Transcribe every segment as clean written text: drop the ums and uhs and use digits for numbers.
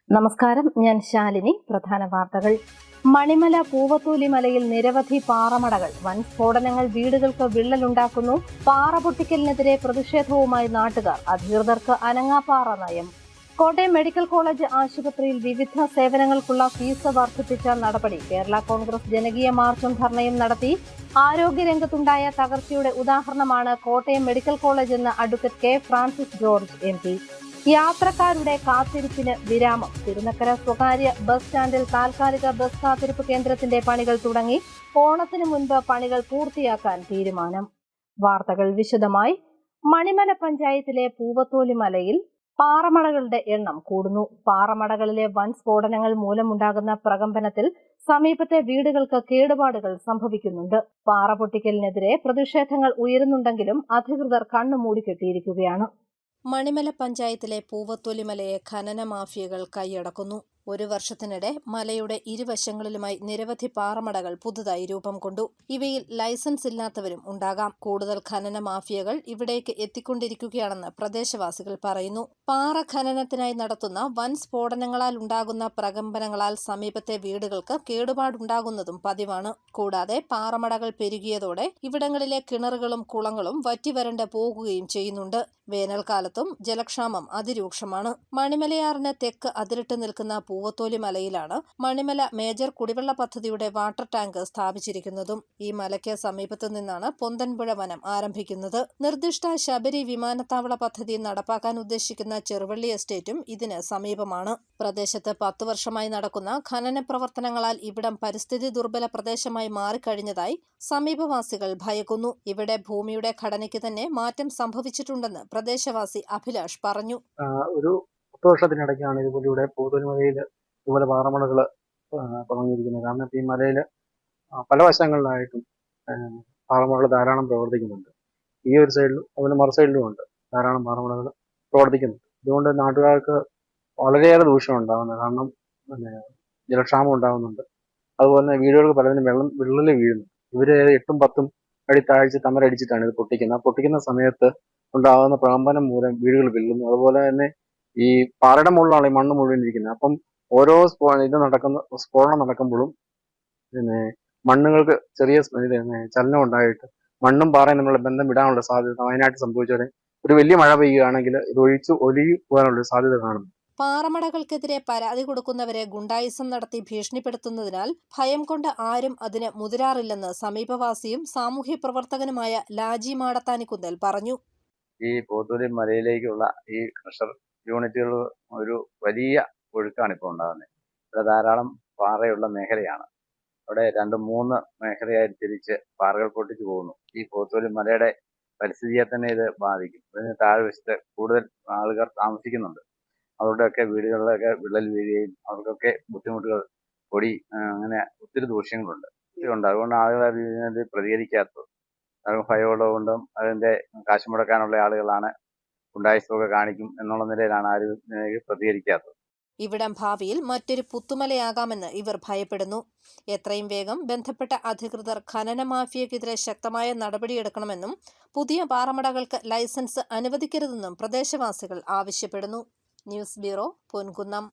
നമസ്കാരം, ഞാൻ ശാലിനി. പ്രധാന വാർത്തകൾ. മണിമല പൂവത്തൂലി മലയിൽ നിരവധി പാറമടകൾ. വൻ സ്ഫോടനങ്ങൾ വീടുകൾക്ക് വിള്ളലുണ്ടാക്കുന്നു. പാറ പൊട്ടിക്കലിനെതിരെ പ്രതിഷേധവുമായി നാട്ടുകാർ. അധികൃതർക്ക് അനങ്ങാപ്പാറ നയം. കോട്ടയം മെഡിക്കൽ കോളേജ് ആശുപത്രിയിൽ വിവിധ സേവനങ്ങൾക്കുള്ള ഫീസ് വർദ്ധിപ്പിച്ച നടപടി. കേരള കോൺഗ്രസ് ജനകീയ മാർച്ചും ധർണയും നടത്തി. ആരോഗ്യരംഗത്തുണ്ടായ തകർച്ചയുടെ ഉദാഹരണമാണ് കോട്ടയം മെഡിക്കൽ കോളേജ് എന്ന് advocate K Francis George MP. യാത്രക്കാരുടെ കാത്തിരിപ്പിന് വിരാമം. തിരുനക്കര സ്വകാര്യ ബസ് സ്റ്റാൻഡിൽ താൽക്കാലിക ബസ് കാത്തിരിപ്പ് കേന്ദ്രത്തിന്റെ പണികൾ തുടങ്ങി. ഓണത്തിന് മുൻപ് പണികൾ പൂർത്തിയാക്കാൻ തീരുമാനം. വാർത്തകൾ വിശദമായി. മണിമല പഞ്ചായത്തിലെ പൂവത്തോലി മലയിൽ പാറമടകളുടെ എണ്ണം കൂടുന്നു. പാറമടകളിലെ വൻ സ്ഫോടനങ്ങൾ മൂലമുണ്ടാകുന്ന പ്രകമ്പനത്തിൽ സമീപത്തെ വീടുകൾക്ക് കേടുപാടുകൾ സംഭവിക്കുന്നുണ്ട്. പാറ പൊട്ടിക്കലിനെതിരെ പ്രതിഷേധങ്ങൾ ഉയരുന്നുണ്ടെങ്കിലും അധികൃതർ കണ്ണുമൂടിക്കെട്ടിയിരിക്കുകയാണ്. മണിമല പഞ്ചായത്തിലെ പൂവത്തൊലിമലയെ ഖനന മാഫിയകൾ കൈയടക്കുന്നു. ഒരു വർഷത്തിനിടെ മലയുടെ ഇരുവശങ്ങളിലുമായി നിരവധി പാറമടകൾ പുതുതായി രൂപം കൊണ്ടു. ഇവയിൽ ലൈസൻസ് ഇല്ലാത്തവരും ഉണ്ടാകാം. കൂടുതൽ ഖനന മാഫിയകൾ ഇവിടേക്ക് എത്തിക്കൊണ്ടിരിക്കുകയാണെന്ന് പ്രദേശവാസികൾ പറയുന്നു. പാറ ഖനനത്തിനായി നടത്തുന്ന വൻ സ്ഫോടനങ്ങളാൽ ഉണ്ടാകുന്ന പ്രകമ്പനങ്ങളാൽ സമീപത്തെ വീടുകൾക്ക് കേടുപാടുണ്ടാകുന്നതും പതിവാണ്. കൂടാതെ പാറമടകൾ പെരുകിയതോടെ ഇവിടങ്ങളിലെ കിണറുകളും കുളങ്ങളും വറ്റിവരണ്ട് പോകുകയും ചെയ്യുന്നുണ്ട്. വേനൽക്കാലത്തും ജലക്ഷാമം അതിരൂക്ഷമാണ്. മണിമലയാറിന് തെക്ക് അതിരിട്ട് നിൽക്കുന്ന പൂവത്തോലി മലയിലാണ് മണിമല മേജർ കുടിവെള്ള പദ്ധതിയുടെ വാട്ടർ ടാങ്ക് സ്ഥാപിച്ചിരിക്കുന്നതും. ഈ മലയ്ക്ക് സമീപത്തു നിന്നാണ് പൊന്തൻപുഴ വനം ആരംഭിക്കുന്നത്. നിർദ്ദിഷ്ട ശബരി വിമാനത്താവള പദ്ധതി നടപ്പാക്കാൻ ഉദ്ദേശിക്കുന്ന ചെറുവള്ളി എസ്റ്റേറ്റും ഇതിന് സമീപമാണ്. പ്രദേശത്ത് 10 വർഷമായി നടക്കുന്ന ഖനന പ്രവർത്തനങ്ങളാൽ ഇവിടം പരിസ്ഥിതി ദുർബല പ്രദേശമായി മാറിക്കഴിഞ്ഞതായി സമീപവാസികൾ ഭയക്കുന്നു. ഇവിടെ ഭൂമിയുടെ ഘടനയ്ക്ക് തന്നെ മാറ്റം സംഭവിച്ചിട്ടുണ്ടെന്ന് പ്രദേശവാസി അഭിലാഷ് പറഞ്ഞു. ഒരു 10 വർഷത്തിനിടയ്ക്കാണ് ഇതുപോലെ പൂവത്തോലിമലയിൽ ഇതുപോലെ പാറമടകൾ തുടങ്ങിയിരിക്കുന്നത്. കാരണം ഈ മലയിൽ പല വശങ്ങളിലായിട്ടും പാറമടകൾ ധാരാളം പ്രവർത്തിക്കുന്നുണ്ട്. ഈ ഒരു സൈഡിലും അതുപോലെ മറു സൈഡിലും ഉണ്ട് ധാരാളം പാറമടകൾ പ്രവർത്തിക്കുന്നുണ്ട്. ഇതുകൊണ്ട് നാട്ടുകാർക്ക് വളരെയേറെ ദൂഷ്യം ഉണ്ടാകുന്നത്. കാരണം ജലക്ഷാമം ഉണ്ടാകുന്നുണ്ട്. അതുപോലെ തന്നെ വീടുകൾക്ക് പലതിനും വിള്ളൽ വീഴുന്നു. ഇവര് 8ഉം 10ഉം അടി താഴ്ച തമരടിച്ചിട്ടാണ് ഇത് പൊട്ടിക്കുന്നത്. പൊട്ടിക്കുന്ന സമയത്ത് ഉണ്ടാകുന്ന പ്രകമ്പനം മൂലം വീടുകൾ വിള്ളുന്നു. അതുപോലെ തന്നെ ഈ പാറയുടെ മുകളിലാണ് ഈ മണ്ണ് മുഴുവൻ ഇരിക്കുന്നത്. അപ്പം ഓരോ സ്ഫോടനം നടക്കുമ്പോഴും പിന്നെ മണ്ണുകൾക്ക് ചെറിയ ചലനം ഉണ്ടായിട്ട് മണ്ണും പാറയും തമ്മിലുള്ള ബന്ധം വിടാനുള്ള സാധ്യത വയനാട്ടിൽ സംഭവിച്ചവരെ ഒരു വലിയ മഴ പെയ്യുകയാണെങ്കിൽ ഇത് ഒഴുകി പോകാനുള്ള സാധ്യത കാണുന്നു. പാറമടകൾക്കെതിരെ പരാതി കൊടുക്കുന്നവരെ ഗുണ്ടായിസം നടത്തി ഭീഷണിപ്പെടുത്തുന്നതിനാൽ ഭയം കൊണ്ട് ആരും അതിന് മുതിരാറില്ലെന്ന് സമീപവാസിയും സാമൂഹ്യ പ്രവർത്തകനുമായ ലാജി മാടത്താനിക്കുന്തൽ പറഞ്ഞു. ഈ പൂവത്തോലി മലയിലേക്കുള്ള ഈ ക്രഷർ യൂണിറ്റുകൾ ഒരു വലിയ ഒഴുക്കാണ് ഇപ്പോൾ ഉണ്ടാകുന്നത്. ഇവിടെ ധാരാളം പാറയുള്ള മേഖലയാണ്. അവിടെ 2-3 മേഖലയായി തിരിച്ച് പാറകൾ പൊട്ടിച്ചു പോകുന്നു. ഈ പൂവത്തോലി മലയുടെ പരിസ്ഥിതിയെ തന്നെ ഇത് ബാധിക്കും. ഇതിന് താഴ്വശത്ത് കൂടുതൽ ആളുകൾ താമസിക്കുന്നുണ്ട്. അവരുടെയൊക്കെ വീടുകളിലൊക്കെ വിള്ളൽ വീഴുകയും അവർക്കൊക്കെ ബുദ്ധിമുട്ടുകൾ അങ്ങനെ ഒത്തിരി ദൂഷ്യങ്ങളുണ്ട്. അതുകൊണ്ട് ആളുകൾ ഇതിനെതിരെ പ്രതികരിക്കാത്തത്. ഭയമുള്ളതുകൊണ്ടും അതിന്റെ കാശ് മുടക്കാനുള്ള ആളുകളാണ് ഗുണ്ടായിസമൊക്കെ കാണിക്കും എന്നുള്ള നിലയിലാണ് ആരും പ്രതികരിക്കാത്തത്. ഇവിടം ഭാവിയിൽ മറ്റൊരു പുത്തുമലയാകാമെന്ന് ഇവർ ഭയപ്പെടുന്നു. എത്രയും വേഗം ബന്ധപ്പെട്ട അധികൃതർ ഖനന മാഫിയക്കെതിരെ ശക്തമായ നടപടിയെടുക്കണമെന്നും പുതിയ പാറമടകൾക്ക് ലൈസൻസ് അനുവദിക്കരുതെന്നും പ്രദേശവാസികൾ ആവശ്യപ്പെടുന്നു. News bureau, Ponkunnam.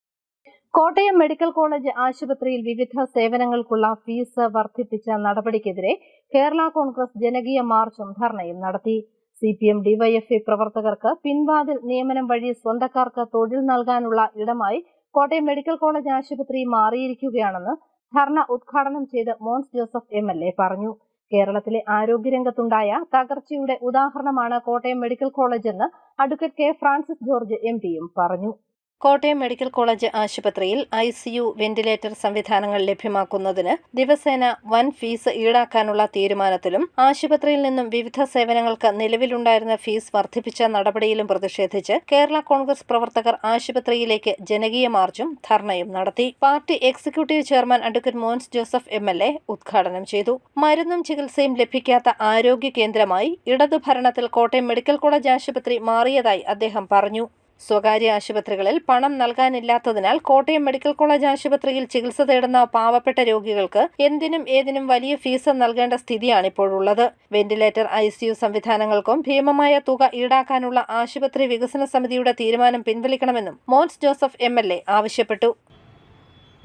Kottayam medical college ആശുപത്രിയിൽ വിവിധ സേവനങ്ങൾക്കുള്ള ഫീസ് വർദ്ധിപ്പിച്ച നടപടിക്കെതിരെ കേരള കോൺഗ്രസ് ജനകീയ മാർച്ചും ധർണയും നടത്തി. CPM DYFI പ്രവർത്തകർക്ക് പിൻവാതിൽ നിയമനം വഴി സ്വന്തക്കാർക്ക് തൊഴിൽ നൽകാനുള്ള ഇടമായി കോട്ടയം മെഡിക്കൽ കോളേജ് ആശുപത്രി മാറിയിരിക്കുകയാണെന്ന് ധർണ ഉദ്ഘാടനം ചെയ്ത് മോൻസ് ജോസഫ് MLA പറഞ്ഞു. കേരളത്തിലെ ആരോഗ്യരംഗത്തുണ്ടായ തകർച്ചയുടെ ഉദാഹരണമാണ് കോട്ടയം മെഡിക്കൽ കോളേജ് എന്ന് അഡ്വക്കേറ്റ് കെ ഫ്രാൻസിസ് ജോർജ് MP-യും പറഞ്ഞു. കോട്ടയം മെഡിക്കൽ കോളേജ് ആശുപത്രിയിൽ ICU വെന്റിലേറ്റർ സംവിധാനങ്ങൾ ലഭ്യമാക്കുന്നതിന് ദിവസേന വൻ ഫീസ് ഈടാക്കാനുള്ള തീരുമാനത്തിലും ആശുപത്രിയിൽ നിന്നും വിവിധ സേവനങ്ങൾക്ക് നിലവിലുണ്ടായിരുന്ന ഫീസ് വർദ്ധിപ്പിച്ച നടപടിയിലും പ്രതിഷേധിച്ച് കേരള കോൺഗ്രസ് പ്രവർത്തകർ ആശുപത്രിയിലേക്ക് ജനകീയ മാർച്ചും ധർണയും നടത്തി. Party executive chairman advocate Mons Joseph MLA ഉദ്ഘാടനം ചെയ്തു. മരുന്നും ചികിത്സയും ലഭിക്കാത്ത ആരോഗ്യ കേന്ദ്രമായി ഇടതു ഭരണത്തിൽ കോട്ടയം മെഡിക്കൽ കോളേജ് ആശുപത്രി മാറിയതായി അദ്ദേഹം പറഞ്ഞു. സ്വകാര്യ ആശുപത്രികളിൽ പണം നൽകാനില്ലാത്തതിനാൽ കോട്ടയം മെഡിക്കൽ കോളേജ് ആശുപത്രിയിൽ ചികിത്സ തേടുന്ന പാവപ്പെട്ട രോഗികൾക്ക് എന്തിനും ഏതിനും വലിയ ഫീസ് നൽകേണ്ട സ്ഥിതിയാണിപ്പോഴുള്ളത്. വെന്റിലേറ്റർ, ICU സംവിധാനങ്ങൾക്കും ഭീമമായ തുക ഈടാക്കാനുള്ള ആശുപത്രി വികസന സമിതിയുടെ തീരുമാനം പിൻവലിക്കണമെന്നും മോൻസ് ജോസഫ് MLA ആവശ്യപ്പെട്ടു.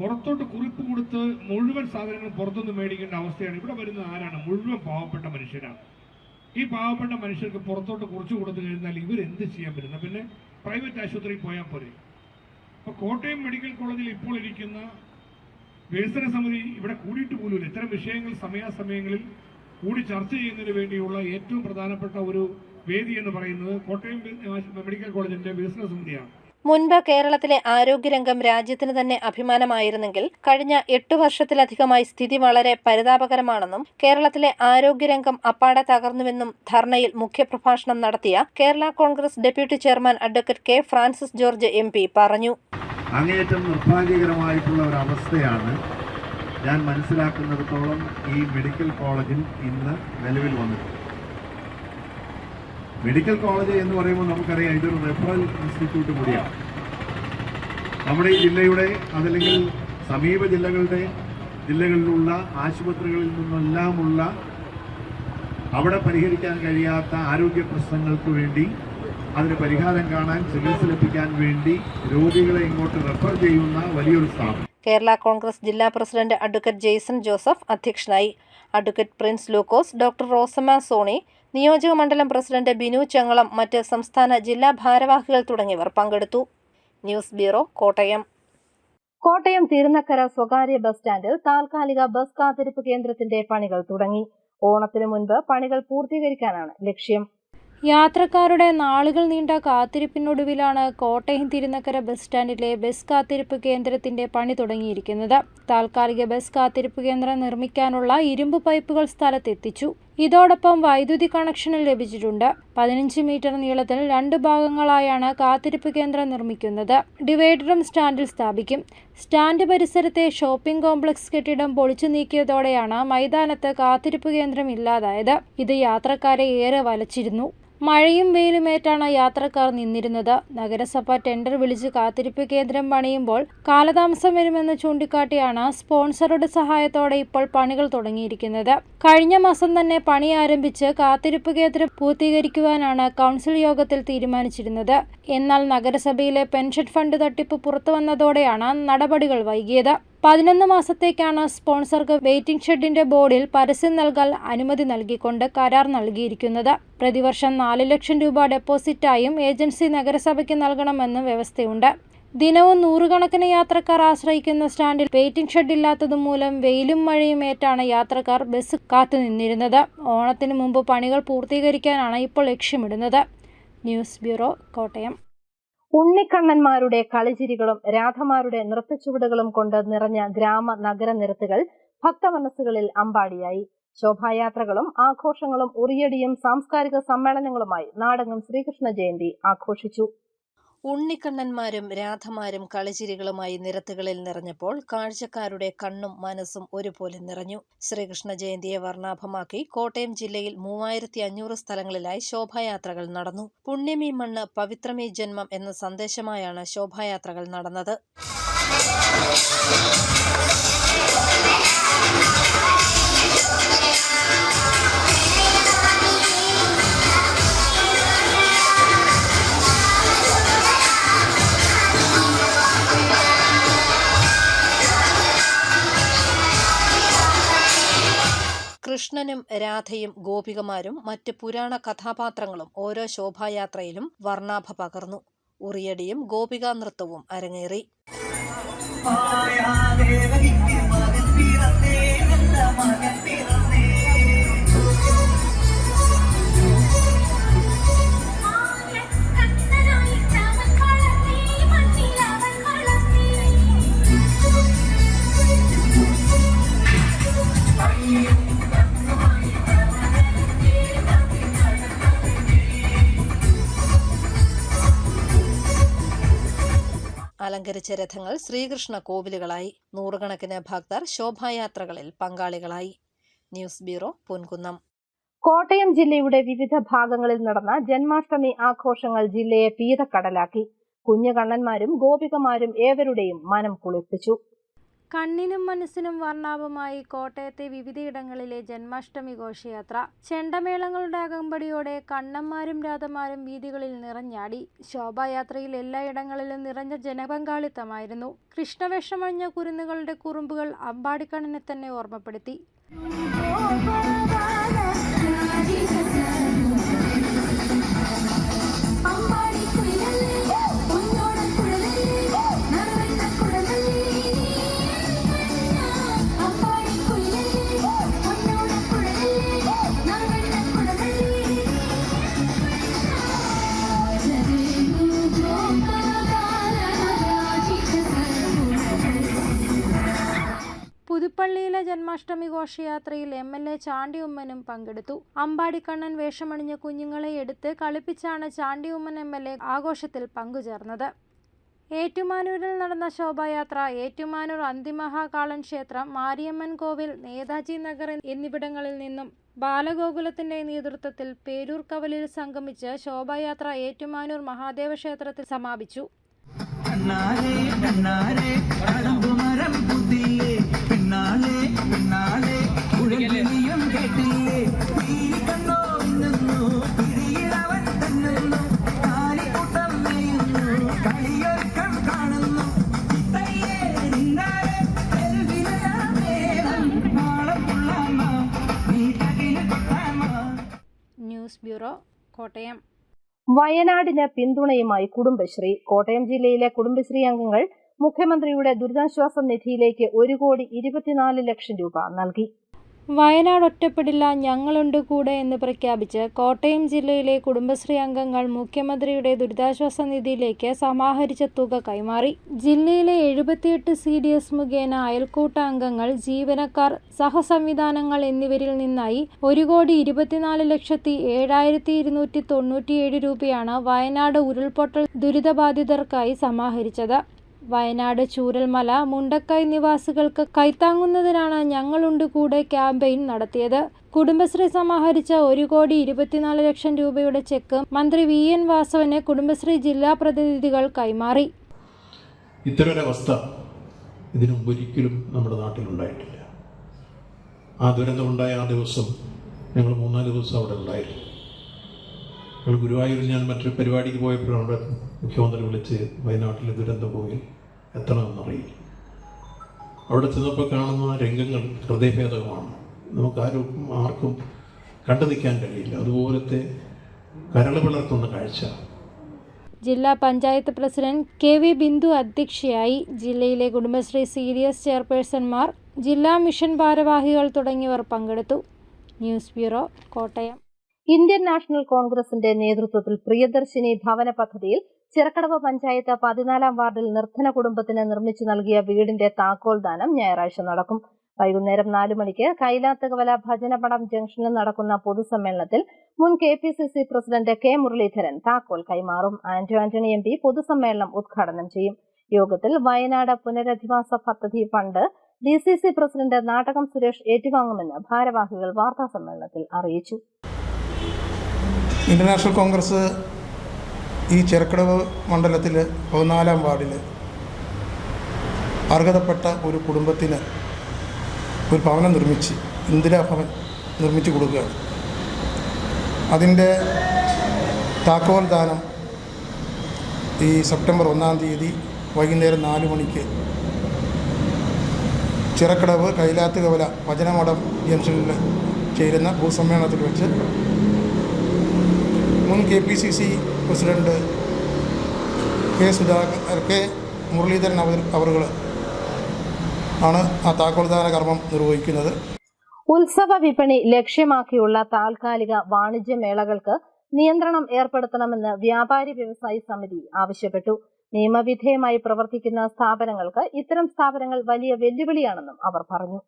പുറത്തോട്ട് കുറിപ്പ് കൊടുത്ത് മുഴുവൻ സാധനങ്ങളും പുറത്തുനിന്ന് മേടിക്കേണ്ട അവസ്ഥയാണ്. ഇവിടെ വരുന്നത് ആരാണ്? മുഴുവൻ പാവപ്പെട്ട മനുഷ്യരാണ്. ഈ പാവപ്പെട്ട മനുഷ്യർക്ക് പുറത്തോട്ട് കുറിച്ച് കൊടുത്തു കഴിഞ്ഞാൽ ഇവരെന്ത് ചെയ്യാൻ പറ്റുന്ന? പിന്നെ പ്രൈവറ്റ് ആശുപത്രിയിൽ പോയാൽ പോരെ. അപ്പോൾ കോട്ടയം മെഡിക്കൽ കോളേജിൽ ഇപ്പോൾ ഇരിക്കുന്ന വികസന സമിതി ഇവിടെ കൂടിയിട്ട് പോലും ഇത്തരം വിഷയങ്ങൾ സമയാസമയങ്ങളിൽ കൂടി ചർച്ച ചെയ്യുന്നതിന് വേണ്ടിയുള്ള ഏറ്റവും പ്രധാനപ്പെട്ട ഒരു വേദി എന്ന് പറയുന്നത് കോട്ടയം മെഡിക്കൽ കോളേജിന്റെ വികസന സമിതിയാണ്. മുൻപ് കേരളത്തിലെ ആരോഗ്യരംഗം രാജ്യത്തിന് തന്നെ അഭിമാനമായിരുന്നെങ്കിൽ കഴിഞ്ഞ 8 വർഷത്തിലധികമായി സ്ഥിതി വളരെ പരിതാപകരമാണെന്നും കേരളത്തിലെ ആരോഗ്യരംഗം അപ്പാടെ തകർന്നുവെന്നും ധർണയിൽ മുഖ്യപ്രഭാഷണം നടത്തിയ Kerala Congress deputy chairman advocate K. Francis George MP പറഞ്ഞു. അങ്ങേയറ്റം നിർഭാഗ്യകരമായിട്ടുള്ള ഒരു അവസ്ഥയാണ് ഞാൻ മനസ്സിലാക്കുന്നിടത്തോളം ഈ മെഡിക്കൽ കോളേജിൽ ഇന്ന് നിലവിൽ വന്നിട്ടുണ്ട്. മെഡിക്കൽ കോളേജ് എന്ന് പറയുമ്പോൾ നമുക്കറിയാം ഇതൊരു റെഫറൽ ഇൻസ്റ്റിറ്റ്യൂട്ട് കൂടിയാണ്. നമ്മുടെ ഈ ജില്ലയുടെ അതല്ലെങ്കിൽ സമീപ ജില്ലകളിലുള്ള ആശുപത്രികളിൽ നിന്നെല്ലാമുള്ള അവിടെ പരിഹരിക്കാൻ കഴിയാത്ത ആരോഗ്യ പ്രശ്നങ്ങൾക്ക് വേണ്ടി അതിന് പരിഹാരം കാണാൻ, ചികിത്സ ലഭിക്കാൻ വേണ്ടി രോഗികളെ ഇങ്ങോട്ട് റെഫർ ചെയ്യുന്ന വലിയൊരു സ്ഥാപനം. കേരള കോൺഗ്രസ് ജില്ലാ പ്രസിഡന്റ് അഡ്വക്കേറ്റ് ജെയ്സൺ ജോസഫ് അധ്യക്ഷനായി. അഡ്വക്കേറ്റ് പ്രിൻസ് ലൂക്കോസ്, ഡോക്ടർ റോസമ്മ സോണി, നിയോജക മണ്ഡലം പ്രസിഡന്റ് ബിനു ചെങ്ങളം, മറ്റ് സംസ്ഥാന ജില്ലാ ഭാരവാഹികൾ തുടങ്ങിയവർ പങ്കെടുത്തു. News bureau, Kottayam. കോട്ടയം തിരുനക്കര സ്വകാര്യ ബസ് സ്റ്റാൻഡിൽ താൽക്കാലിക ബസ് കാത്തിരിപ്പ് കേന്ദ്രത്തിന്റെ പണികൾ തുടങ്ങി. ഓണത്തിനു മുൻപ് പണികൾ പൂർത്തീകരിക്കാനാണ് ലക്ഷ്യം. യാത്രക്കാരുടെ നാളുകൾ നീണ്ട കാത്തിരിപ്പിനൊടുവിലാണ് കോട്ടയം തിരുനക്കര ബസ് സ്റ്റാൻഡിലെ ബസ് കാത്തിരിപ്പ് കേന്ദ്രത്തിന്റെ പണി തുടങ്ങിയിരിക്കുന്നത്. താൽക്കാലിക ബസ് കാത്തിരിപ്പ് കേന്ദ്രം നിർമ്മിക്കാനുള്ള ഇരുമ്പ് പൈപ്പുകൾ സ്ഥലത്തെത്തിച്ചു. ഇതോടൊപ്പം വൈദ്യുതി കണക്ഷനും ലഭിച്ചിട്ടുണ്ട്. 15 മീറ്റർ നീളത്തിൽ 2 ഭാഗങ്ങളായാണ് കാത്തിരിപ്പ് കേന്ദ്രം നിർമ്മിക്കുന്നത്. ഡിവൈഡറും സ്റ്റാൻഡിൽ സ്ഥാപിക്കും. സ്റ്റാൻഡ് പരിസരത്തെ ഷോപ്പിംഗ് കോംപ്ലക്സ് കെട്ടിടം പൊളിച്ചു നീക്കിയതോടെയാണ് മൈതാനത്ത് കാത്തിരിപ്പ് കേന്ദ്രം ഇല്ലാതായത്. ഇത് യാത്രക്കാരെ ഏറെ വലച്ചിരുന്നു. മഴയും വെയിലുമേറ്റാണ് യാത്രക്കാർ നിന്നിരുന്നത്. നഗരസഭ ടെൻഡർ വിളിച്ച് കാത്തിരിപ്പ് കേന്ദ്രം പണിയുമ്പോൾ കാലതാമസം വരുമെന്ന് ചൂണ്ടിക്കാട്ടിയാണ് സ്പോൺസറുടെ സഹായത്തോടെ ഇപ്പോൾ പണികൾ തുടങ്ങിയിരിക്കുന്നത്. കഴിഞ്ഞ മാസം തന്നെ പണി ആരംഭിച്ച് കാത്തിരിപ്പ് കേന്ദ്രം പൂർത്തീകരിക്കുവാനാണ് കൗൺസിൽ യോഗത്തിൽ തീരുമാനിച്ചിരുന്നത്. എന്നാൽ നഗരസഭയിലെ പെൻഷൻ ഫണ്ട് തട്ടിപ്പ് പുറത്തുവന്നതോടെയാണ് നടപടികൾ വൈകിയത്. 11 മാസത്തേക്കാണ് സ്പോൺസർക്ക് വെയിറ്റിംഗ് ഷെഡിന്റെ ബോർഡിൽ പരസ്യം നൽകാൻ അനുമതി നൽകിക്കൊണ്ട് കരാർ നൽകിയിരിക്കുന്നത്. പ്രതിവർഷം 4 ലക്ഷം രൂപ ഡെപ്പോസിറ്റായും ഏജൻസി നഗരസഭയ്ക്ക് നൽകണമെന്നും വ്യവസ്ഥയുണ്ട്. ദിനവും 100 കണക്കിന് യാത്രക്കാർ ആശ്രയിക്കുന്ന സ്റ്റാൻഡിൽ വെയിറ്റിംഗ് ഷെഡ് ഇല്ലാത്തതുമൂലം വെയിലും മഴയും ഏറ്റാണ് യാത്രക്കാർ ബസ് കാത്തുനിന്നിരുന്നത്. ഓണത്തിന് മുമ്പ് പണികൾ പൂർത്തീകരിക്കാനാണ് ഇപ്പോൾ ലക്ഷ്യമിടുന്നത്. News bureau, Kottayam. ഉണ്ണിക്കണ്ണന്മാരുടെ കളിചിരികളും രാധമാരുടെ നൃത്തച്ചുവടുകളും കൊണ്ട് നിറഞ്ഞ ഗ്രാമ നഗര നിരത്തുകൾ ഭക്തമനസ്സുകളിൽ അമ്പാടിയായി. ശോഭായാത്രകളും ആഘോഷങ്ങളും ഉറിയടിയും സാംസ്കാരിക സമ്മേളനങ്ങളുമായി നാടെങ്ങും ശ്രീകൃഷ്ണ ജയന്തി ആഘോഷിച്ചു. ഉണ്ണിക്കണ്ണന്മാരും രാധമാരും കളിചിരികളുമായി നിരത്തുകളിൽ നിറഞ്ഞപ്പോൾ കാഴ്ചക്കാരുടെ കണ്ണും മനസ്സും ഒരുപോലെ നിറഞ്ഞു. ശ്രീകൃഷ്ണ ജയന്തിയെ വർണ്ണാഭമാക്കി കോട്ടയം ജില്ലയിൽ 3500 സ്ഥലങ്ങളിലായി ശോഭായാത്രകൾ നടന്നു. പുണ്യമീ മണ്ണ് പവിത്രമീ ജന്മം എന്ന സന്ദേശമായാണ് ശോഭായാത്രകൾ നടന്നത്. കൃഷ്ണനും രാധയും ഗോപികമാരും മറ്റ് പുരാണ കഥാപാത്രങ്ങളും ഓരോ ശോഭായാത്രയിലും വർണ്ണാഭ പകർന്നു. ഉറിയടിയും ഗോപികാ നൃത്തവും അരങ്ങേറി. അലങ്കരിച്ച രഥങ്ങൾ ശ്രീകൃഷ്ണ കോവിലുകളായി. 100 കണക്കിന് ഭക്തർ ശോഭായാത്രകളിൽ പങ്കാളികളായി. News bureau, Ponkunnam. കോട്ടയം ജില്ലയുടെ വിവിധ ഭാഗങ്ങളിൽ നടന്ന ജന്മാഷ്ടമി ആഘോഷങ്ങൾ ജില്ലയെ പീതക്കടലാക്കി. കുഞ്ഞു കണ്ണന്മാരും ഗോപികമാരും ഏവരുടെയും മനം കുളിർപ്പിച്ചു. കണ്ണിനും മനസ്സിനും വർണ്ണാഭമായി കോട്ടയത്തെ വിവിധയിടങ്ങളിലെ ജന്മാഷ്ടമി ഘോഷയാത്ര. ചെണ്ടമേളങ്ങളുടെ അകമ്പടിയോടെ കണ്ണന്മാരും രാധമാരും വീഥികളിൽ നിറഞ്ഞാടി. ശോഭായാത്രയിൽ എല്ലായിടങ്ങളിലും നിറഞ്ഞ ജനപങ്കാളിത്തമായിരുന്നു. കൃഷ്ണവേഷമണിഞ്ഞ കുരുന്നുകളുടെ കുറുമ്പുകൾ അമ്പാടിക്കണ്ണനെ തന്നെ ഓർമ്മപ്പെടുത്തി. പുതുപ്പള്ളിയിലെ ജന്മാഷ്ടമി ഘോഷയാത്രയിൽ MLA ചാണ്ടി ഉമ്മനും പങ്കെടുത്തു. അമ്പാടിക്കണ്ണൻ വേഷമണിഞ്ഞ കുഞ്ഞുങ്ങളെ എടുത്ത് കളിപ്പിച്ചാണ് ചാണ്ടി ഉമ്മൻ MLA ആഘോഷത്തിൽ പങ്കുചേർന്നത്. ഏറ്റുമാനൂരിൽ നടന്ന ശോഭായാത്ര ഏറ്റുമാനൂർ അന്തിമഹാകാളൻ ക്ഷേത്രം, മാരിയമ്മൻ കോവിൽ, നേതാജി നഗർ എന്നിവിടങ്ങളിൽ നിന്നും ബാലഗോകുലത്തിന്റെ നേതൃത്വത്തിൽ പേരൂർ കവലിൽ സംഗമിച്ച് ശോഭായാത്ര ഏറ്റുമാനൂർ മഹാദേവ ക്ഷേത്രത്തിൽ സമാപിച്ചു. News bureau, Kottayam. വയനാടിന് പിന്തുണയുമായി കുടുംബശ്രീ. കോട്ടയം ജില്ലയിലെ കുടുംബശ്രീ അംഗങ്ങൾ മുഖ്യമന്ത്രിയുടെ ദുരിതാശ്വാസ നിധിയിലേക്ക് 1,24,00,000 രൂപ നൽകി. വയനാട് ഒറ്റപ്പെടില്ല, ഞങ്ങളുണ്ട് കൂടെ എന്ന് പ്രഖ്യാപിച്ച് കോട്ടയം ജില്ലയിലെ കുടുംബശ്രീ അംഗങ്ങൾ മുഖ്യമന്ത്രിയുടെ ദുരിതാശ്വാസ നിധിയിലേക്ക് സമാഹരിച്ച തുക കൈമാറി. ജില്ലയിലെ 78 CDS മുഖേന അയൽക്കൂട്ട അംഗങ്ങൾ, ജീവനക്കാർ, സഹസംവിധാനങ്ങൾ എന്നിവരിൽ നിന്നായി 1,24,07,297 രൂപയാണ് വയനാട് ഉരുൾപൊട്ടൽ ദുരിതബാധിതർക്കായി സമാഹരിച്ചത്. വയനാട് ചൂരൽമല, മുണ്ടക്കൈ നിവാസികൾക്ക് കൈത്താങ്ങുന്നതിനാണ് ഞങ്ങളുണ്ട് കൂടെ ക്യാമ്പയിൻ നടത്തിയത്. കുടുംബശ്രീ സമാഹരിച്ച 1,24,00,000 രൂപയുടെ ചെക്ക് മന്ത്രി VN വാസവന് കുടുംബശ്രീ ജില്ലാ പ്രതിനിധികൾ കൈമാറി. ഇത്തരൊരവസ്ഥ ഇതിനു മുമ്പൊരിക്കലും നമ്മുടെ നാട്ടിലുണ്ടായിട്ടില്ല. ആ ദുരന്തമുണ്ടായ ആ ദിവസം ഞങ്ങൾ 3-4 ദിവസം അവിടെ ഉണ്ടായിരുന്നു. ഞങ്ങൾ ഗുരുവായൂരിൽ ഞാൻ മറ്റൊരു പരിപാടിക്ക് പോയപ്പോഴാണ് അവിടെ മുഖ്യമന്ത്രി വിളിച്ച് വയനാട്ടിലെ ദുരന്തം പോയി എത്തണമെന്നറിയില്ല. അവിടെ ചെന്നപ്പോൾ കാണുന്ന രംഗങ്ങൾ ഹൃദയഭേദകമാണ്. ആർക്കും കണ്ടു നിൽക്കാൻ കഴിയില്ല. അതുപോലത്തെ കരള് പിളർത്തുന്ന കാഴ്ച. ജില്ലാ പഞ്ചായത്ത് പ്രസിഡന്റ് KV ബിന്ദു അധ്യക്ഷയായി. ജില്ലയിലെ കുടുംബശ്രീ CDS ചെയർപേഴ്സൺമാർ, ജില്ലാ മിഷൻ ഭാരവാഹികൾ തുടങ്ങിയവർ പങ്കെടുത്തു. News bureau, Kottayam. Indian national കോൺഗ്രസിന്റെ നേതൃത്വത്തിൽ പ്രിയദർശിനി ഭവന പദ്ധതിയിൽ ചിറക്കടവ് പഞ്ചായത്ത് 14-ാം വാർഡിൽ നിർധന കുടുംബത്തിന് നിർമ്മിച്ചു നൽകിയ വീടിന്റെ താക്കോൽ ദാനം ഞായറാഴ്ച നടക്കും. വൈകുന്നേരം 4 മണിക്ക് കൈലാത്തുകവല ഭജനപടം ജംഗ്ഷനിൽ നടക്കുന്ന പൊതുസമ്മേളനത്തിൽ മുൻ KPCC പ്രസിഡന്റ് K മുരളീധരൻ താക്കോൽ കൈമാറും. ആന്റണി MP പൊതുസമ്മേളനം ഉദ്ഘാടനം ചെയ്യും. യോഗത്തിൽ വയനാട് പുനരധിവാസ പദ്ധതി fund DCC president Nattakom Suresh ഏറ്റുവാങ്ങുമെന്ന് ഭാരവാഹികൾ വാർത്താസമ്മേളനത്തിൽ അറിയിച്ചു. ഇന്റർനാഷണൽ കോൺഗ്രസ് ഈ ചെറുക്കടവ് മണ്ഡലത്തിൽ 14-ാം വാർഡിൽ അർഹതപ്പെട്ട ഒരു കുടുംബത്തിന് ഒരു ഭവനം നിർമ്മിച്ച്, ഇന്ദിരാഭവൻ നിർമ്മിച്ചു കൊടുക്കുകയാണ്. അതിൻ്റെ താക്കോൽ ദാനം ഈ സെപ്റ്റംബർ 1-ാം തീയതി വൈകുന്നേരം 4 മണിക്ക് ചിറക്കടവ് കൈലാത്തുകവല വചനമഠം ജംഗ്ഷനിൽ ചേരുന്ന ഭൂസമ്മേളനത്തിൽ വെച്ച് മുൻ KPCC പ്രസിഡന്റ് K മുരളീധരൻ അവറുകൾ ആണ് ആ താക്കോൽദാന കർമ്മം നിർവഹിക്കുന്നത്. ഉത്സവ വിപണി ലക്ഷ്യമാക്കിയുള്ള താൽക്കാലിക വാണിജ്യ മേളകൾക്ക് നിയന്ത്രണം ഏർപ്പെടുത്തണമെന്ന് വ്യാപാരി വ്യവസായി സമിതി ആവശ്യപ്പെട്ടു. നിയമവിധേയമായി പ്രവർത്തിക്കുന്ന സ്ഥാപനങ്ങൾക്ക് ഇത്തരം സ്ഥാപനങ്ങൾ വലിയ വെല്ലുവിളിയാണെന്നും അവർ പറഞ്ഞു.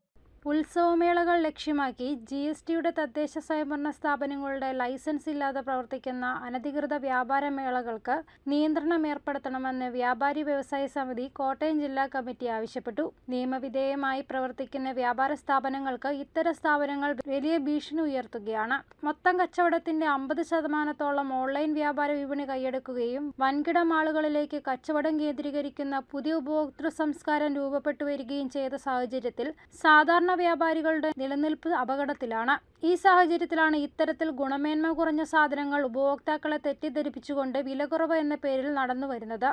ഉത്സവമേളകൾ ലക്ഷ്യമാക്കി GSTയുടെ തദ്ദേശ സ്വയംഭരണ സ്ഥാപനങ്ങളുടെ ലൈസൻസ് ഇല്ലാതെ പ്രവർത്തിക്കുന്ന അനധികൃത വ്യാപാര മേളകൾക്ക് നിയന്ത്രണം ഏർപ്പെടുത്തണമെന്ന് വ്യാപാരി വ്യവസായ സമിതി കോട്ടയം ജില്ലാ കമ്മിറ്റി ആവശ്യപ്പെട്ടു. നിയമവിധേയമായി പ്രവർത്തിക്കുന്ന വ്യാപാര സ്ഥാപനങ്ങൾക്ക് ഇത്തരം സ്ഥാപനങ്ങൾ വലിയ ഭീഷണി ഉയർത്തുകയാണ്. മൊത്തം കച്ചവടത്തിന്റെ 50% ഓൺലൈൻ വ്യാപാര വിപണി കൈയടക്കുകയും വൻകിട മാളുകളിലേക്ക് കച്ചവടം കേന്ദ്രീകരിക്കുന്ന പുതിയ ഉപഭോക്തൃ സംസ്കാരം രൂപപ്പെട്ടു വരികയും ചെയ്ത സാഹചര്യത്തിൽ സാധാരണ വ്യാപാരികളുടെ നിലനിൽപ്പ് അപകടത്തിലാണ്. ഈ സാഹചര്യത്തിലാണ് ഇത്തരത്തിൽ ഗുണമേന്മ കുറഞ്ഞ സാധനങ്ങൾ ഉപഭോക്താക്കളെ തെറ്റിദ്ധരിപ്പിച്ചുകൊണ്ട് വിലക്കുറവ് എന്ന പേരിൽ നടന്നു വരുന്നത്.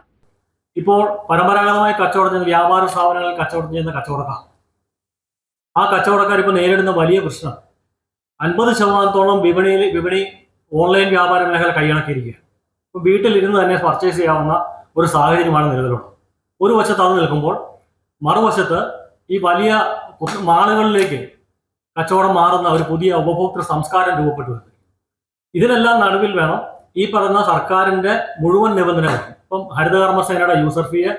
ഇപ്പോൾ പരമ്പരാഗതമായി കച്ചവടം ചെയ്യുന്ന വ്യാപാര സ്ഥാപനങ്ങളിൽ കച്ചവടം ചെയ്യുന്ന കച്ചവടക്കാർ, ആ കച്ചവടക്കാർ ഇപ്പോൾ നേരിടുന്ന വലിയ പ്രശ്നം 50% വിപണി ഓൺലൈൻ വ്യാപാര മേഖല കൈയടക്കിയിരിക്കുക. ഇപ്പോൾ വീട്ടിലിരുന്ന് തന്നെ പർച്ചേസ് ചെയ്യാവുന്ന ഒരു സാഹചര്യമാണ് നിലവിലുള്ളത്. ഒരു വശത്ത് അത് നിൽക്കുമ്പോൾ മറുവശത്ത് ഈ വലിയ മാളുകളിലേക്ക് കച്ചവടം മാറുന്ന ഒരു പുതിയ ഉപഭോക്തൃ സംസ്കാരം രൂപപ്പെട്ടു വരുന്നത്. ഇതിനെല്ലാം നടുവിൽ വേണം ഈ പറയുന്ന സർക്കാരിന്റെ മുഴുവൻ നിബന്ധനകൾ, ഇപ്പം ഹരിതകർമ്മസേനയുടെ യൂസർ ഫീയെ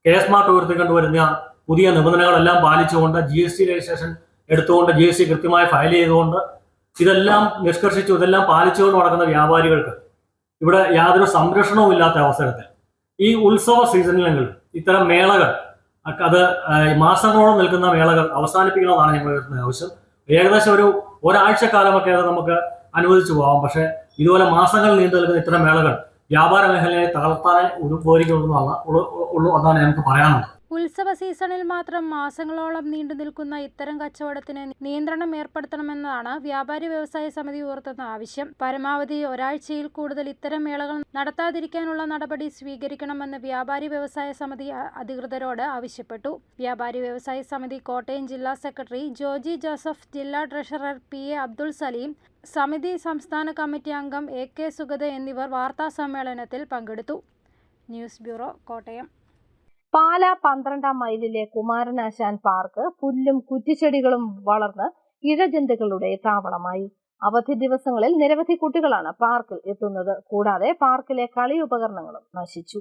KSMART ഉയർത്തിക്കൊണ്ടുവരുന്ന പുതിയ നിബന്ധനകളെല്ലാം പാലിച്ചുകൊണ്ട് GST രജിസ്ട്രേഷൻ എടുത്തുകൊണ്ട് GST കൃത്യമായി ഫയൽ ചെയ്തുകൊണ്ട് ഇതെല്ലാം നിഷ്കർഷിച്ചു ഇതെല്ലാം പാലിച്ചുകൊണ്ട് നടക്കുന്ന വ്യാപാരികൾക്ക് ഇവിടെ യാതൊരു സംരക്ഷണവും ഇല്ലാത്ത അവസരത്തിൽ ഈ ഉത്സവ സീസണിലെങ്കിലും ഇത്തരം മേളകൾ, അത് മാസങ്ങളോളം നിൽക്കുന്ന മേളകൾ അവസാനിപ്പിക്കണമെന്നാണ് ഞങ്ങൾ ഉയർത്തുന്ന ആവശ്യം. ഏകദേശം ഒരാഴ്ചക്കാലമൊക്കെ അത് നമുക്ക് അനുവദിച്ചു പോകാം. പക്ഷേ ഇതുപോലെ മാസങ്ങൾ നീണ്ടു നിൽക്കുന്ന ഇത്തരം മേളകൾ വ്യാപാര മേഖലയെ തകർത്താനേ ഉള്ളൂ എന്നാണ് ഞങ്ങൾക്ക് പറയാനുള്ളത്. ഉത്സവ സീസണിൽ മാത്രം മാസങ്ങളോളം നീണ്ടു നിൽക്കുന്ന ഇത്തരം കച്ചവടത്തിന് നിയന്ത്രണം ഏർപ്പെടുത്തണമെന്നതാണ് വ്യാപാരി വ്യവസായ സമിതി ഉയർത്തുന്ന ആവശ്യം. പരമാവധി ഒരാഴ്ചയിൽ കൂടുതൽ ഇത്തരം മേളകൾ നടത്താതിരിക്കാനുള്ള നടപടി സ്വീകരിക്കണമെന്ന് വ്യാപാരി വ്യവസായ സമിതി അധികൃതരോട് ആവശ്യപ്പെട്ടു. വ്യാപാരി വ്യവസായ സമിതി കോട്ടയം ജില്ലാ സെക്രട്ടറി ജോജി ജോസഫ്, ജില്ലാ ട്രഷറർ PA അബ്ദുൾ സലീം, സമിതി സംസ്ഥാന കമ്മിറ്റി അംഗം AK സുഗത എന്നിവർ വാർത്താ സമ്മേളനത്തിൽ പങ്കെടുത്തു. News bureau, Kottayam. പാലാ 12ാം മൈലിലെ കുമാരനാശാൻ പാർക്ക് പുല്ലും കുറ്റിച്ചെടികളും വളർന്ന് ഇഴജന്തുക്കളുടെ താവളമായി. അവധി ദിവസങ്ങളിൽ നിരവധി കുട്ടികളാണ് പാർക്കിൽ എത്തുന്നത്. കൂടാതെ പാർക്കിലെ കളി ഉപകരണങ്ങളും നശിച്ചു.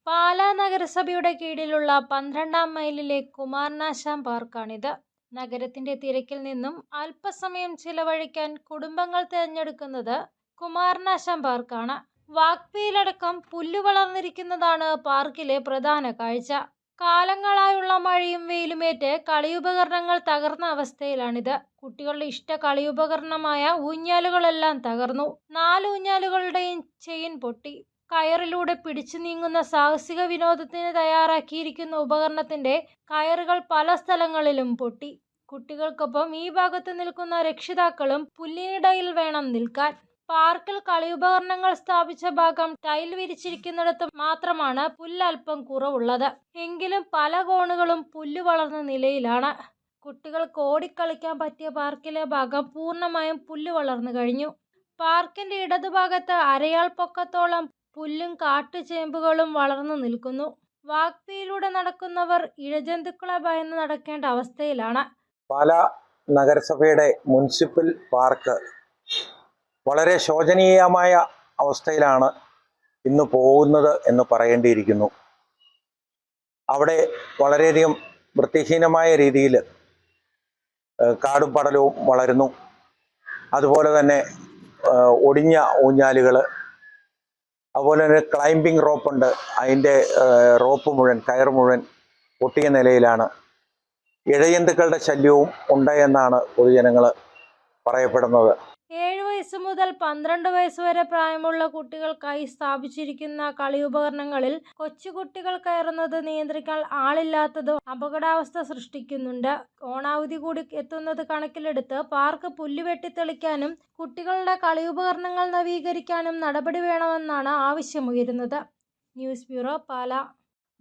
പാലാ നഗരസഭയുടെ കീഴിലുള്ള 12ാം മൈലിലെ കുമാരനാശാൻ പാർക്കാണിത്. നഗരത്തിന്റെ തിരക്കിൽ നിന്നും അല്പസമയം ചിലവഴിക്കാൻ കുടുംബങ്ങൾ തിരഞ്ഞെടുക്കുന്നത് കുമാരനാശാൻ പാർക്കാണ്. വാക്വേയിലടക്കം പുല്ല് വളർന്നിരിക്കുന്നതാണ് പാർക്കിലെ പ്രധാന കാഴ്ച. കാലങ്ങളായുള്ള മഴയും വെയിലുമേറ്റ് കളിയുപകരണങ്ങൾ തകർന്ന അവസ്ഥയിലാണിത്. കുട്ടികളുടെ ഇഷ്ട കളിയുപകരണമായ ഊഞ്ഞാലുകളെല്ലാം തകർന്നു. 4 ഊഞ്ഞാലുകളുടെയും ചെയിൻ പൊട്ടി. കയറിലൂടെ പിടിച്ചു നീങ്ങുന്ന സാഹസിക വിനോദത്തിന് തയ്യാറാക്കിയിരിക്കുന്ന ഉപകരണത്തിന്റെ കയറുകൾ പല സ്ഥലങ്ങളിലും പൊട്ടി. കുട്ടികൾക്കൊപ്പം ഈ ഭാഗത്ത് നിൽക്കുന്ന രക്ഷിതാക്കളും പുല്ലിനിടയിൽ വേണം നിൽക്കാൻ. പാർക്കിൽ കളിയുപകരണങ്ങൾ സ്ഥാപിച്ച ഭാഗം ടൈൽ വിരിച്ചിരിക്കുന്നിടത്ത് മാത്രമാണ് പുല്ലൽപ്പം കുറവുള്ളത്. എങ്കിലും പല കോണുകളും പുല്ല് വളർന്ന നിലയിലാണ്. കുട്ടികൾക്ക് ഓടിക്കളിക്കാൻ പറ്റിയ പാർക്കിലെ ഭാഗം പൂർണ്ണമായും പുല്ല് വളർന്നു കഴിഞ്ഞു. പാർക്കിന്റെ ഇടതുഭാഗത്ത് അരയാൾ പൊക്കത്തോളം പുല്ലും കാട്ടുചേമ്പുകളും വളർന്നു നിൽക്കുന്നു. വാക്വേയിലൂടെ നടക്കുന്നവർ ഇഴജന്തുക്കളെ ഭയന്ന് നടക്കേണ്ട അവസ്ഥയിലാണ്. പാലാ നഗരസഭയുടെ മുനിസിപ്പൽ പാർക്ക് വളരെ ശോചനീയമായ അവസ്ഥയിലാണ് ഇന്ന് പോകുന്നത് എന്ന് പറയേണ്ടിയിരിക്കുന്നു. അവിടെ വളരെയധികം വൃത്തിഹീനമായ രീതിയിൽ കാടും പടലവും വളരുന്നു. അതുപോലെ തന്നെ ഒടിഞ്ഞ ഊഞ്ഞാലുകൾ, അതുപോലെ തന്നെ ക്ലൈംബിംഗ് റോപ്പുണ്ട്, അതിൻ്റെ റോപ്പ് മുഴുവൻ, കയർ മുഴുവൻ പൊട്ടിയ നിലയിലാണ്. ഇഴജന്തുക്കളുടെ ശല്യവും ഉണ്ട് എന്നാണ് പൊതുജനങ്ങൾ പറയപ്പെടുന്നത്. 7 വയസ്സ് മുതൽ 12 വയസ്സ് വരെ പ്രായമുള്ള കുട്ടികൾക്കായി സ്ഥാപിച്ചിരിക്കുന്ന കളിയുപകരണങ്ങളിൽ കൊച്ചുകുട്ടികൾ കയറുന്നത് നിയന്ത്രിക്കാൻ ആളില്ലാത്തത് അപകടാവസ്ഥ സൃഷ്ടിക്കുന്നുണ്ട്. ഓണാവധി കൂടി എത്തുന്നത് കണക്കിലെടുത്ത് പാർക്ക് പുല്ല് വെട്ടിത്തെളിക്കാനും കുട്ടികളുടെ കളിയുപകരണങ്ങൾ നവീകരിക്കാനും നടപടി വേണമെന്നാണ് ആവശ്യമുയരുന്നത്. News bureau, Pala.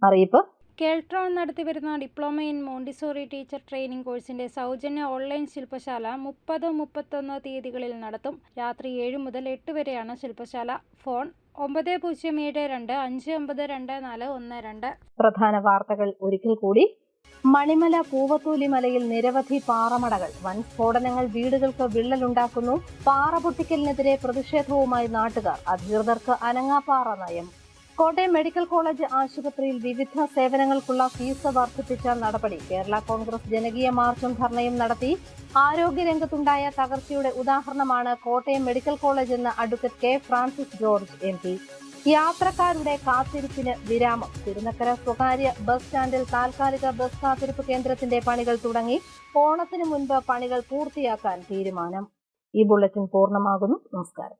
അറിയിപ്പ്. കെൽട്രോൺ നടത്തിവരുന്ന diploma in Montessori teacher training കോഴ്സിന്റെ സൗജന്യ ഓൺലൈൻ ശില്പശാല 30, 31 തീയതികളിൽ നടത്തും. രാത്രി 7 മുതൽ 8 വരെയാണ് ശില്പശാല. ഫോൺ 9072259212. പ്രധാന വാർത്തകൾ ഒരിക്കൽ കൂടി. മണിമല പൂവത്തൂലി മലയിൽ നിരവധി പാറമടകൾ. വൻ സ്ഫോടനങ്ങൾ വീടുകൾക്ക് വിള്ളലുണ്ടാക്കുന്നു. പാറ പൊട്ടിക്കലിനെതിരെ പ്രതിഷേധവുമായി നാട്ടുകാർ. അധികൃതർക്ക് അനങ്ങാപ്പാറ നയം. കോട്ടയം മെഡിക്കൽ കോളേജ് ആശുപത്രിയിൽ വിവിധ സേവനങ്ങൾക്കുള്ള ഫീസ് വർദ്ധിപ്പിച്ച നടപടി. കേരള കോൺഗ്രസ് ജനകീയ മാർച്ചും ധർണയും നടത്തി. ആരോഗ്യരംഗത്തുണ്ടായ തകർച്ചയുടെ ഉദാഹരണമാണ് കോട്ടയം മെഡിക്കൽ കോളേജ് എന്ന് advocate K Francis George MP. യാത്രക്കാരുടെ കാത്തിരിപ്പിന് വിരാമം. തിരുനക്കര സ്വകാര്യ ബസ് സ്റ്റാൻഡിൽ താൽക്കാലിക ബസ് കാത്തിരിപ്പ് കേന്ദ്രത്തിന്റെ പണികൾ തുടങ്ങി. ഓണത്തിന് മുൻപ് പണികൾ പൂർത്തിയാക്കാൻ തീരുമാനം. ഈ ബുള്ളറ്റിൻ പൂർണ്ണമാകുന്നു. നമസ്കാരം.